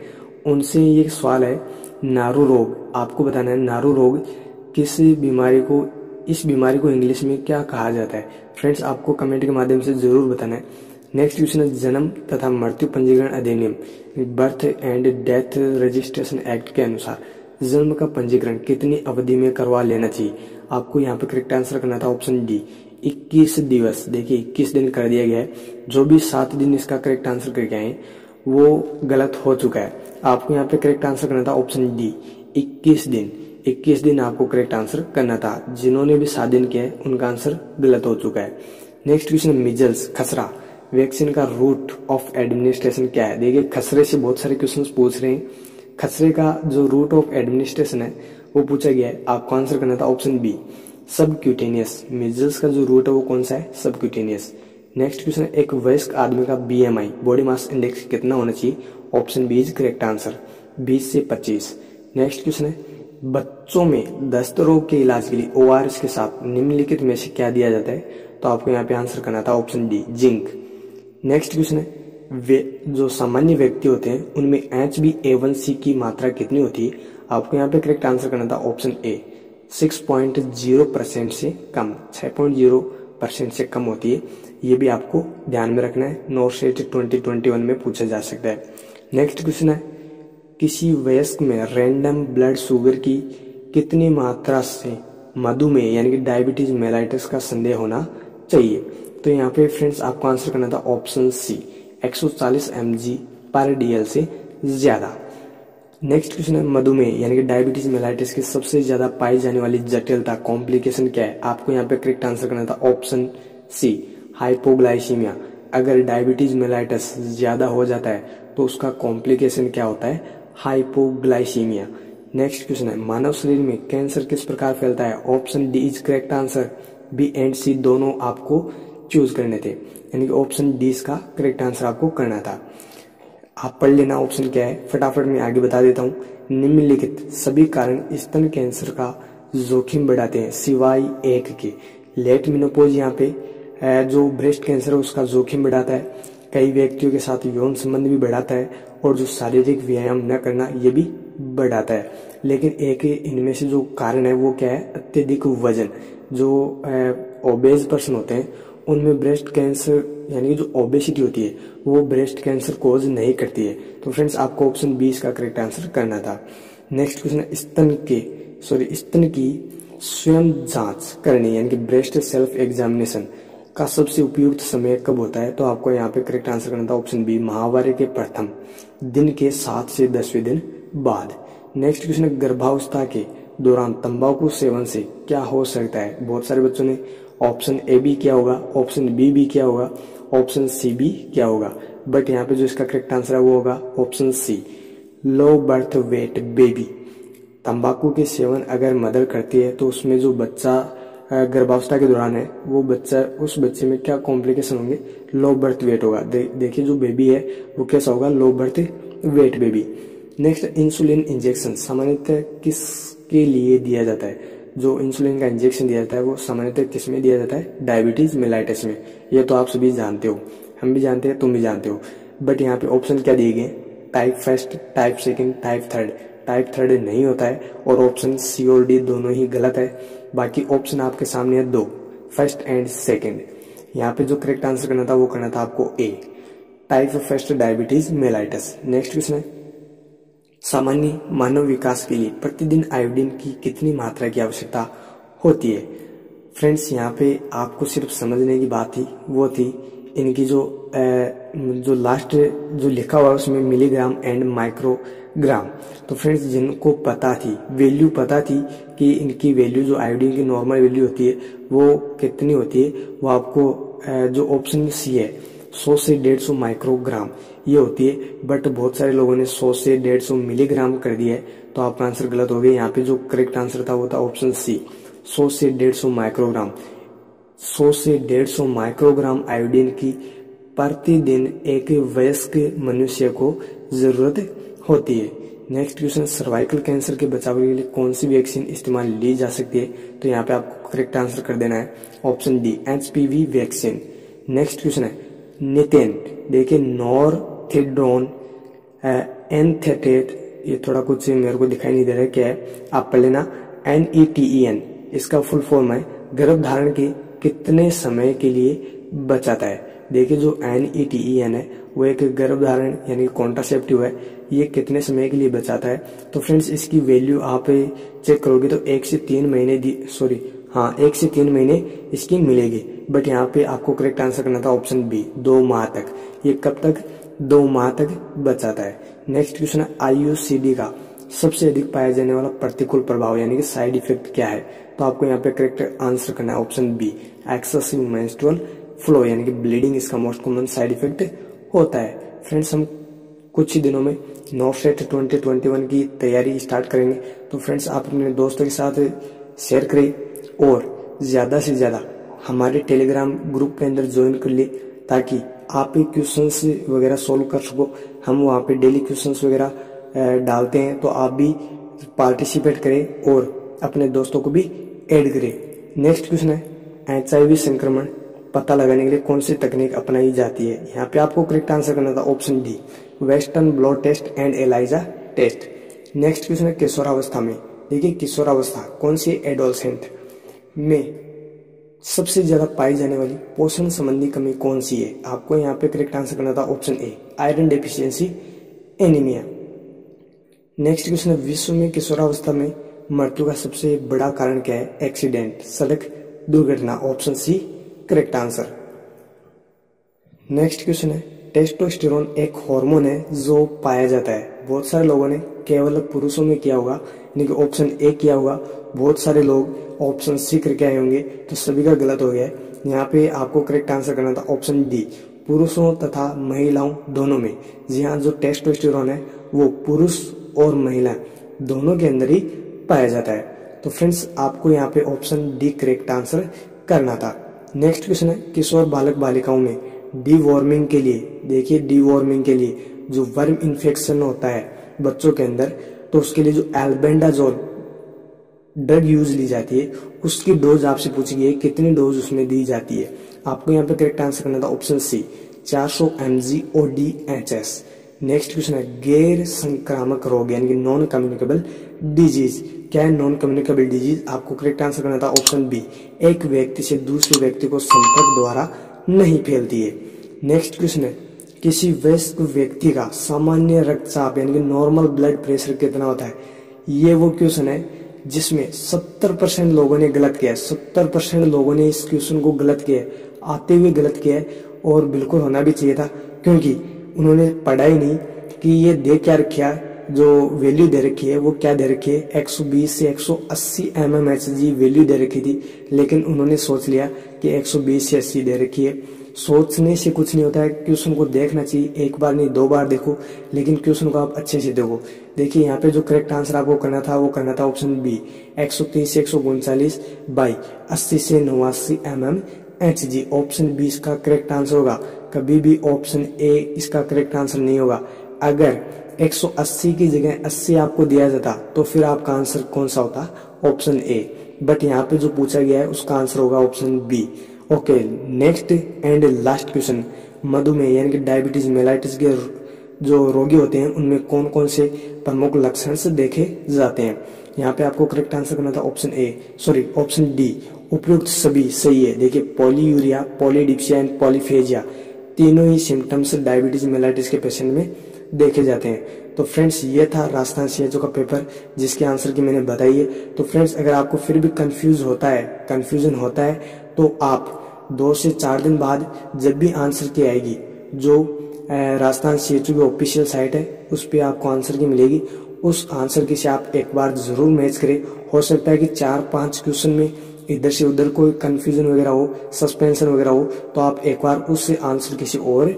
उनसे ये सवाल है, नारू रोग आपको बताना है, नारू रोग किस बीमारी को, इस बीमारी को इंग्लिश में क्या कहा जाता है? फ्रेंड्स आपको कमेंट के माध्यम से जरूर बताना है। नेक्स्ट क्वेश्चन है, जन्म तथा मृत्यु पंजीकरण अधिनियम birth and death registration act के अनुसार जन्म का पंजीकरण कितनी अवधि में करवा लेना चाहिए? आपको यहाँ पे करेक्ट आंसर करना था ऑप्शन डी, 21 दिवस। देखिए 21 दिन कर दिया गया है, जो भी 7 दिन इसका करेक्ट आंसर करके आए वो गलत हो चुका है। आपको यहाँ पे करेक्ट आंसर करना था ऑप्शन डी, 21 दिन। 21 दिन आपको करेक्ट आंसर करना था। जिन्होंने भी 7 दिन किया है उनका आंसर गलत हो चुका है। नेक्स्ट क्वेश्चन, मिजल्स खसरा वैक्सीन का रूट ऑफ एडमिनिस्ट्रेशन क्या है? देखिए खसरे से बहुत सारे क्वेश्चन पूछ रहे हैं। खसरे का जो रूट ऑफ एडमिनिस्ट्रेशन है वो पूछा गया है, आपको आंसर करना था ऑप्शन बी, सबक्यूटेनियस। मिजल्स का जो रूट है वो कौन सा है? सबक्यूटेनियस। नेक्स्ट क्वेश्चन, एक वयस्क आदमी का BMI बॉडी मास इंडेक्स कितना होना चाहिए? Option B is correct answer, 20 से 25। नेक्स्ट क्वेश्चन है, बच्चों में दस्त रोग के इलाज के लिए ORS के साथ निम्नलिखित में से क्या दिया जाता है? तो आपको यहाँ पे आंसर करना था option D, zinc. Next question है, वे जो सामान्य व्यक्ति होते हैं उनमें HbA1c की मात्रा कितनी होती है? आपको यहाँ पे करेक्ट आंसर करना था ऑप्शन ए, 6.0% से कम, 6.0% से कम होती है। ये भी आपको ध्यान में रखना है, नॉर्सेट 2021 में पूछा जा सकता है। नेक्स्ट क्वेश्चन है, किसी वयस्क में रैंडम ब्लड शुगर की कितनी मात्रा से मधुमेह यानी कि डायबिटीज मेलाइटिस का संदेह होना चाहिए? तो यहाँ पे फ्रेंड्स आपको आंसर करना था ऑप्शन सी, 140 mg/dl से ज्यादा। नेक्स्ट क्वेश्चन है, मधुमेह यानी कि डायबिटीज मेलाइटिस की सबसे ज्यादा पाई जाने वाली जटिलता कॉम्प्लिकेशन क्या है? आपको यहाँ पे करेक्ट आंसर करना था ऑप्शन सी, हाइपोग्लाइसीमिया। अगर डायबिटीज मेलाइटिस ज्यादा हो जाता है तो उसका कॉम्प्लिकेशन क्या होता है? हाइपोग्लाइसीमिया। नेक्स्ट क्वेश्चन है, मानव शरीर में कैंसर किस प्रकार फैलता है? Option D is correct answer, B and C दोनों आपको चूज करने थे, यानी कि ऑप्शन डी इसका करेक्ट आंसर आपको करना था। आप पढ़ लेना ऑप्शन क्या है, फटाफट मैं आगे बता देता हूँ। निम्नलिखित सभी कारण स्तन कैंसर का जोखिम बढ़ाते हैं सिवाय एक के। लेट मेनोपॉज यहाँ पे जो ब्रेस्ट कैंसर है उसका जोखिम बढ़ाता है, कई व्यक्तियों के साथ यौन संबंध भी बढ़ाता है, और जो शारीरिक व्यायाम न करना ये भी बढ़ाता है। लेकिन एक इनमें से जो कारण है वो क्या है? अत्यधिक वजन। जो ओबेज पर्सन होते हैं उनमें ब्रेस्ट कैंसर यानी कि जो ओबेसिटी होती है वो ब्रेस्ट कैंसर कोज नहीं करती है। तो फ्रेंड्स आपको ऑप्शन बी इसका करेक्ट आंसर करना था। नेक्स्ट क्वेश्चन है, स्तन की स्वयं जांच करनी यानी कि ब्रेस्ट सेल्फ एग्जामिनेशन का सबसे उपयुक्त समय कब होता है? तो आपको यहाँ पे करेक्ट आंसर करना था ऑप्शन बी, माहवारी के प्रथम दिन के 7 से 10वें दिन बाद। नेक्स्ट क्वेश्चन है, गर्भावस्था के दौरान तंबाकू सेवन से क्या हो सकता है? बहुत सारे बच्चों ने ऑप्शन ए भी किया होगा, ऑप्शन बी भी किया होगा, ऑप्शन सी भी किया होगा, बट यहाँ पे जो इसका करेक्ट आंसर है वो होगा option C, low birth weight baby. तंबाकू के सेवन अगर मदर करती है तो उसमें जो बच्चा गर्भावस्था के दौरान है वो बच्चा, उस बच्चे में क्या कॉम्प्लिकेशन होंगे? लो बर्थ वेट होगा। देखिए जो बेबी है वो कैसा होगा? लो birth weight baby. Next, insulin injection सामान्यतः किसके लिए दिया जाता है? जो इंसुलिन का इंजेक्शन दिया जाता है वो सामान्यतः किस में दिया जाता है? डायबिटीज मेलाइटिस में। ये तो आप सभी जानते हो, हम भी जानते हैं, तुम भी जानते हो। बट यहाँ पे ऑप्शन क्या दिए गए? Type first, type second, type third. Type third नहीं होता है और ऑप्शन सी और डी दोनों ही गलत है। बाकी ऑप्शन आपके सामने है दो, फर्स्ट एंड सेकंड। यहाँ पे जो करेक्ट आंसर करना था वो करना था आपको A, type first diabetes mellitus. Next question है, सामान्य मानव विकास के लिए प्रतिदिन आयोडीन की कितनी मात्रा की आवश्यकता होती है? फ्रेंड्स, यहाँ पे आपको सिर्फ समझने की बात थी, वो थी इनकी जो लास्ट जो लिखा हुआ है उसमें मिलीग्राम एंड माइक्रोग्राम। तो फ्रेंड्स, जिनको पता थी, वैल्यू पता थी कि इनकी वैल्यू जो आयोडीन की नॉर्मल वैल्यू होती है वो कितनी होती है, वो आपको जो ऑप्शन सी है 100 से 150 माइक्रोग्राम ये होती है। बट बहुत सारे लोगों ने 100 से 150 मिलीग्राम कर दिया है, तो आपका आंसर गलत हो गया। यहाँ पे जो करेक्ट आंसर था वो था ऑप्शन सी, 100 से 150 माइक्रोग्राम। 100 से 150 माइक्रोग्राम आयोडीन की प्रतिदिन एक वयस्क मनुष्य को जरूरत होती है। नेक्स्ट क्वेश्चन, सर्वाइकल कैंसर के बचाव के लिए कौन सी वैक्सीन इस्तेमाल ली जा सकती है? तो यहाँ पे आपको करेक्ट आंसर कर देना है option D, HPV vaccine. Next question है, नितिन, देखिए नॉर्थेड्रोन एन्थेटेट, ये थोड़ा कुछ मेरे को दिखाई नहीं दे रहा है क्या है, आप पढ़ लेना। NETEN इसका फुल फॉर्म है गर्भधारण के कितने समय के लिए बचाता है? देखिए जो NETEN है वो एक गर्भधारण यानी कॉन्ट्रासेप्टिव है, ये कितने समय के लिए बचाता है? तो फ्रेंड्स, इसकी वैल्यू आप चेक करोगे तो 1 से 3 महीने 1 से 3 महीने इसकी मिलेगी। बट यहाँ पे आपको करेक्ट आंसर करना था ऑप्शन बी, 2 माह तक। ये कब तक? 2 माह तक बचाता है। नेक्स्ट क्वेश्चन है, IUCD का सबसे अधिक पाया जाने वाला प्रतिकूल प्रभाव यानी कि साइड इफेक्ट क्या है? तो आपको यहाँ पे करेक्ट आंसर करना है option B, excessive menstrual flow यानी कि ब्लीडिंग इसका मोस्ट कॉमन साइड इफेक्ट होता है। फ्रेंड्स, हम कुछ ही दिनों में नॉफसेट 2021 की तैयारी स्टार्ट करेंगे, तो फ्रेंड्स आप अपने दोस्तों के साथ शेयर करें और ज्यादा से ज्यादा हमारे टेलीग्राम ग्रुप के अंदर ज्वाइन कर ले, ताकि आप क्वेश्चंस वगैरह सोल्व कर सको। हम वहाँ पे डेली क्वेश्चंस वगैरह डालते हैं, तो आप भी पार्टिसिपेट करें और अपने दोस्तों को भी ऐड करें। नेक्स्ट क्वेश्चन है, HIV संक्रमण पता लगाने के लिए कौन सी तकनीक अपनाई जाती है? यहाँ पे आपको करेक्ट आंसर करना था option D, western blot test and ELISA test. Next question है, किशोरावस्था में, देखिए किशोरावस्था कौन सी एडोलसेंट में सबसे ज्यादा पाई जाने वाली पोषण संबंधी कमी कौन सी है? आपको यहाँ पे करेक्ट आंसर करना था ऑप्शन ए, iron deficiency anaemia. Next question है, विश्व में किशोरावस्था में मृत्यु का सबसे बड़ा कारण क्या है? एक्सीडेंट, सड़क दुर्घटना, option C correct answer. Next question है, टेस्टोस्टेरोन एक हार्मोन है जो पाया जाता है, बहुत सारे लोगों ने केवल पुरुषों में किया होगा यानी कि ऑप्शन ए किया होगा, बहुत सारे लोग ऑप्शन सी करके आए होंगे, तो सभी का गलत हो गया है। यहाँ पे आपको करेक्ट आंसर करना था ऑप्शन डी, पुरुषों तथा महिलाओं दोनों में। जी हाँ, जो टेस्टोस्टेरोन है वो पुरुष और महिला दोनों के अंदर ही पाया जाता है। तो फ्रेंड्स, आपको यहाँ पे ऑप्शन डी करेक्ट आंसर करना था। नेक्स्ट क्वेश्चन है, किशोर बालक बालिकाओं में डीवॉर्मिंग के लिए, देखिए डीवॉर्मिंग के लिए जो वर्म इन्फेक्शन होता है बच्चों के अंदर, तो उसके लिए जो एल्बेंडाजोल ड्रग यूज ली जाती है उसकी डोज आपसे पूछी गई है, कितनी डोज उसमें दी जाती है? आपको यहाँ पे करेक्ट आंसर करना था option C, 400 mg ODHS। Next question है, गैर संक्रामक रोग यानी कि नॉन कम्युनिकेबल डिजीज, क्या है नॉन कम्युनिकेबल डिजीज? आपको करेक्ट आंसर करना था ऑप्शन बी, एक व्यक्ति से दूसरे व्यक्ति को संपर्क द्वारा नहीं फैलती है। नेक्स्ट क्वेश्चन है, किसी वयस्क व्यक्ति का सामान्य रक्तचाप यानी कि नॉर्मल ब्लड प्रेशर कितना होता है? ये वो क्वेश्चन है जिसमें 70% लोगों ने गलत किया है, 70% लोगों ने इस क्वेश्चन को गलत किया है, आते हुए गलत किया है, और बिल्कुल होना भी चाहिए था, क्योंकि उन्होंने पढ़ा ही नहीं कि ये दे क्या रखा, जो वैल्यू दे रखी है वो क्या दे रखी है, 120 से 180 mmHg वैल्यू दे रखी थी, लेकिन उन्होंने सोच लिया कि 120 से 80 दे रखी है। सोचने से कुछ नहीं होता है, क्वेश्चन को देखना चाहिए, एक बार नहीं 2 बार देखो, लेकिन क्वेश्चन को आप अच्छे से देखो। देखिए यहाँ पे जो करेक्ट आंसर आपको करना था वो करना था ऑप्शन बी, 130 से 139 बाई 80 से 89 mmHg। ऑप्शन बी इसका करेक्ट आंसर होगा, कभी भी ऑप्शन ए इसका करेक्ट आंसर नहीं होगा। अगर 180 की जगह 80 आपको दिया जाता तो फिर आपका आंसर कौन सा होता? Option A. बट यहाँ पे जो पूछा गया है उसका आंसर होगा option B. Okay, next and last question, मधुमेह यानी कि डायबिटीज मेलाइटिस के जो रोगी होते हैं उनमें कौन कौन से प्रमुख लक्षण से देखे जाते हैं? यहाँ पे आपको करेक्ट आंसर करना था ऑप्शन डी, उपयुक्त सभी सही है। देखिए, पॉलीयूरिया, पॉलीडिप्सिया एंड पॉलीफेजिया तीनों ही सिम्टम्स डायबिटीज मेलाइटिस के पेशेंट में देखे जाते हैं। तो फ्रेंड्स, ये था राजस्थान सीएचओ का पेपर जिसके आंसर की मैंने बताई है। तो फ्रेंड्स, अगर आपको फिर भी कंफ्यूजन होता है तो आप 2 से 4 दिन बाद जब भी आंसर की आएगी, जो राजस्थान सीएचओ की ऑफिशियल साइट है उस पर आपको आंसर की मिलेगी, उस आंसर की से आप एक बार जरूर मैच करें। हो सकता है कि 4-5 क्वेश्चन में इधर से उधर कोई कंफ्यूजन वगैरह हो, सस्पेंशन वगैरह हो, तो आप एक बार उससे आंसर किसी और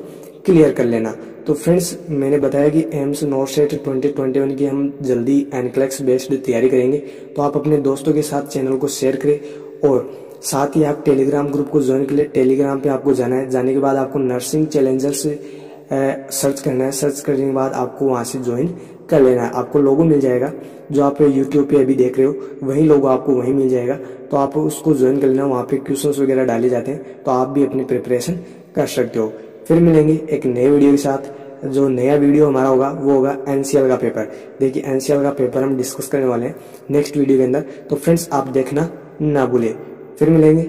क्लियर कर लेना। तो फ्रेंड्स, मैंने बताया कि एम्स नॉट सेट 2021 की हम जल्दी एनक्लेक्स बेस्ड तैयारी करेंगे, तो आप अपने दोस्तों के साथ चैनल को शेयर करें और साथ ही आप टेलीग्राम ग्रुप को ज्वाइन कर ले। टेलीग्राम पे आपको जाना है, जाने के बाद आपको नर्सिंग चैलेंजर्स सर्च करना है, सर्च करने के बाद आपको वहां से ज्वाइन कर लेना है। आपको लोगो मिल जाएगा जो आप यूट्यूब पे अभी देख रहे हो, वही लोगो आपको वहीं मिल जाएगा, तो आप उसको ज्वाइन कर लेना। वहाँ पे क्वेश्चंस वगैरह डाले जाते हैं, तो आप भी अपनी प्रिपरेशन कर सकते हो। फिर मिलेंगे एक नए वीडियो के साथ। जो नया वीडियो हमारा होगा वो होगा एनसीएल का पेपर। देखिए, एनसीएल का पेपर हम डिस्कस करने वाले हैं नेक्स्ट वीडियो के अंदर, तो फ्रेंड्स आप देखना ना भूले। फिर मिलेंगे